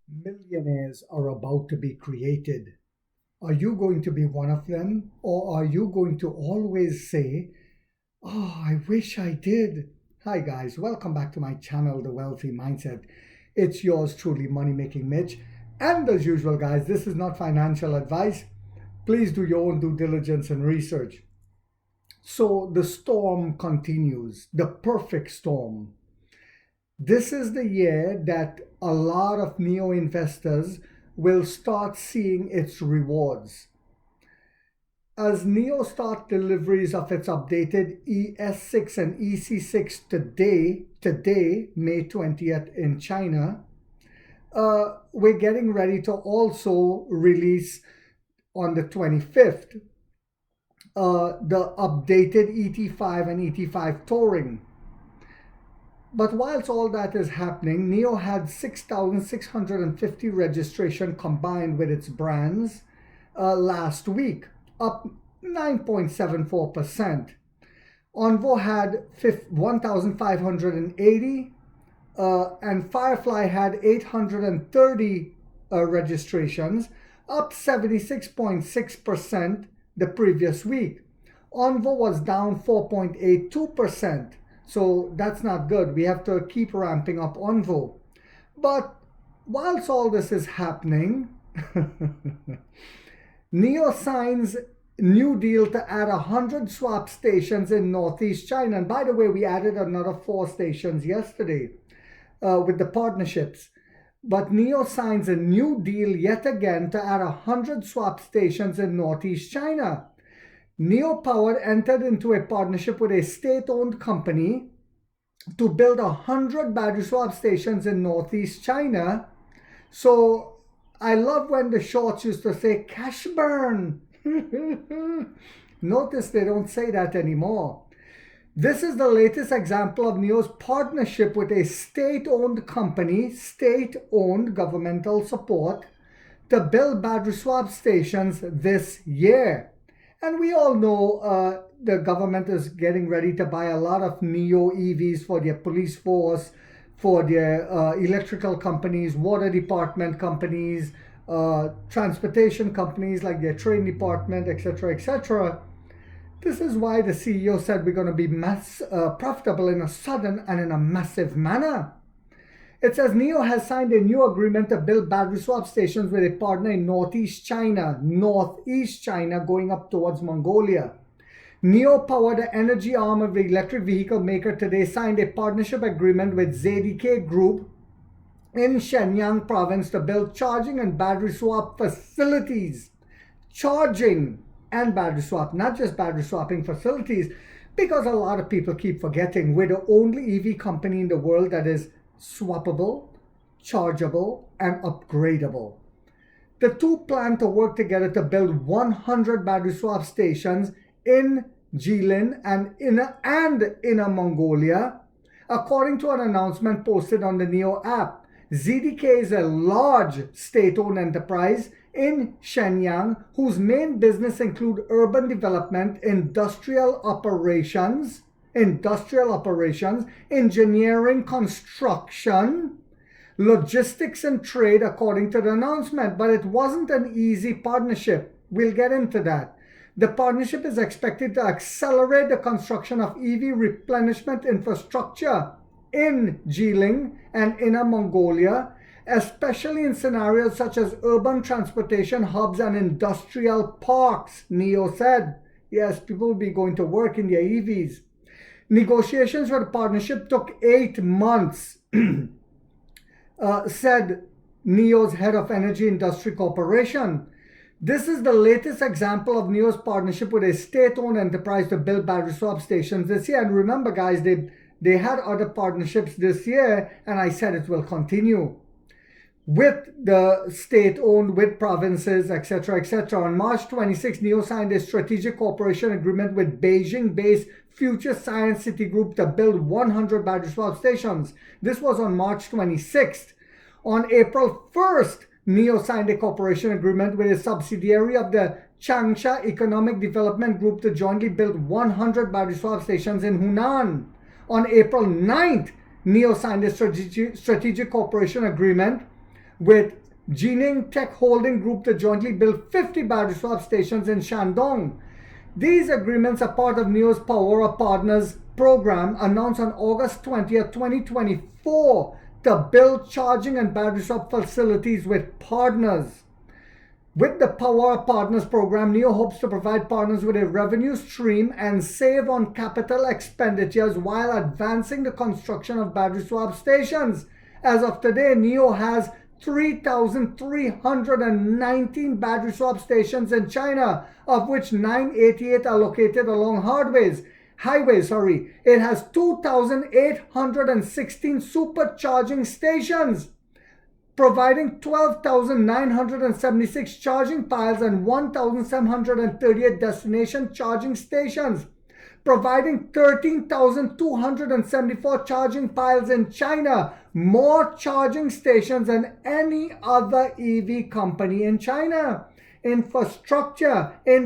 Millionaires are about to be created. Are you going to be one of them? Or are you going to always say, "Oh, I wish I did"? Hi, guys. Welcome back to my channel, The Wealthy Mindset. It's yours truly, Money Making Mitch. And as usual, guys, this is not financial advice. Please do your own due diligence and research. So the storm continues, the perfect storm. This is the year that a lot of neo investors will start seeing its rewards. As NEO start deliveries of its updated ES6 and EC6 today, May 20th in China, we're getting ready to also release on the 25th the updated ET5 and ET5 Touring. But whilst all that is happening, NEO had 6,650 registration combined with its brands last week, up 9.74%. Onvo had 1,580 and Firefly had 830 registrations, up 76.6% the previous week. Onvo was down 4.82%. So that's not good. We have to keep ramping up Onvo. But whilst all this is happening, NEO signs new deal to add 100 swap stations in Northeast China. And by the way, we added another 4 stations yesterday with the partnerships. But NEO signs a new deal yet again to add 100 swap stations in Northeast China. NEO Power entered into a partnership with a state-owned company to build 100 battery swap stations in Northeast China. So I love when the shorts used to say cash burn. Notice they don't say that anymore. This is the latest example of NEO's partnership with a state-owned company, state-owned governmental support, to build battery swap stations this year. And we all know the government is getting ready to buy a lot of NEO EVs for their police force, for their electrical companies, water department companies, transportation companies like their train department, etc., etc. This is why the CEO said we're going to be profitable in a sudden and in a massive manner. It says NEO has signed a new agreement to build battery swap stations with a partner in Northeast China going up towards Mongolia. NEO Power, the energy arm of the electric vehicle maker, today signed a partnership agreement with ZDK Group in Shenyang province to build charging and battery swap facilities. Charging and battery swap, not just battery swapping facilities, because a lot of people keep forgetting we're the only EV company in the world that is swappable, chargeable, and upgradable. The two plan to work together to build 100 battery swap stations in Jilin and Inner Mongolia, according to an announcement posted on the NEO app. ZDK is a large state-owned enterprise in Shenyang whose main business include urban development, industrial operations, engineering, construction, logistics, and trade, according to the announcement. But it wasn't an easy partnership. We'll get into that. The partnership is expected to accelerate the construction of EV replenishment infrastructure in Jilin and Inner Mongolia, especially in scenarios such as urban transportation hubs and industrial parks, NEO said. Yes, people will be going to work in their EVs. Negotiations for the partnership took 8 months, said NEO's head of Energy Industry Corporation. This is the latest example of NEO's partnership with a state-owned enterprise to build battery swap stations this year. And remember, guys, they had other partnerships this year, and I said it will continue with the state-owned, with provinces, etc., etc. On March 26, NEO signed a strategic cooperation agreement with Beijing-based Future Science City Group to build 100 battery swap stations. This was on March 26th. On April 1st, NEO signed a cooperation agreement with a subsidiary of the Changsha Economic Development Group to jointly build 100 battery swap stations in Hunan. On April 9th, NEO signed a strategic cooperation agreement with Jining Tech Holding Group to jointly build 50 battery swap stations in Shandong. These agreements are part of NIO's Power of Partners program announced on August 20th, 2024 to build charging and battery swap facilities with partners. With the Power of Partners program, NIO hopes to provide partners with a revenue stream and save on capital expenditures while advancing the construction of battery swap stations. As of today, NIO has 3,319 battery swap stations in China, of which 988 are located along highways. It has 2,816 supercharging stations, providing 12,976 charging piles and 1,738 destination charging stations, providing 13,274 charging piles in China, more charging stations than any other EV company in China. Infrastructure. Well,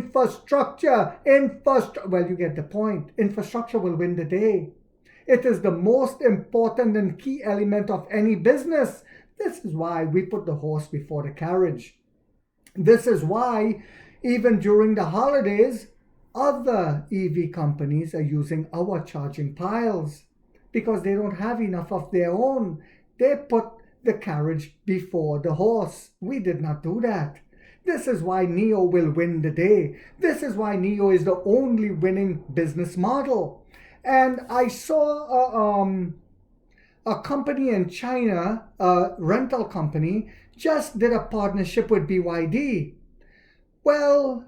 you get the point. Infrastructure will win the day. It is the most important and key element of any business. This is why we put the horse before the carriage. This is why even during the holidays, other EV companies are using our charging piles because they don't have enough of their own. They put the carriage before the horse. We did not do that. This is why NIO will win the day. This is why NIO is the only winning business model. And I saw a company in China, a rental company, just did a partnership with BYD. Well,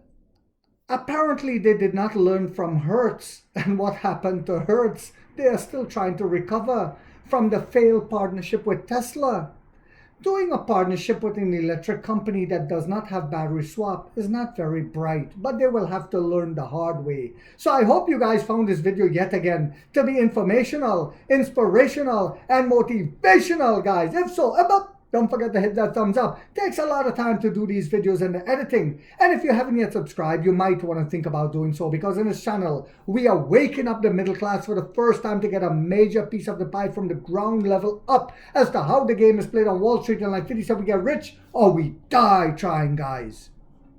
apparently they did not learn from Hertz and what happened to Hertz. They are still trying to recover from the failed partnership with Tesla. Doing a partnership with an electric company that does not have battery swap is not very bright, but they will have to learn the hard way. So I hope you guys found this video yet again to be informational, inspirational, and motivational, guys. If so, don't forget to hit that thumbs up. It takes a lot of time to do these videos and the editing. And if you haven't yet subscribed, you might want to think about doing so, because in this channel, we are waking up the middle class for the first time to get a major piece of the pie from the ground level up as to how the game is played on Wall Street. And like 50 said, we get rich or we die trying, guys.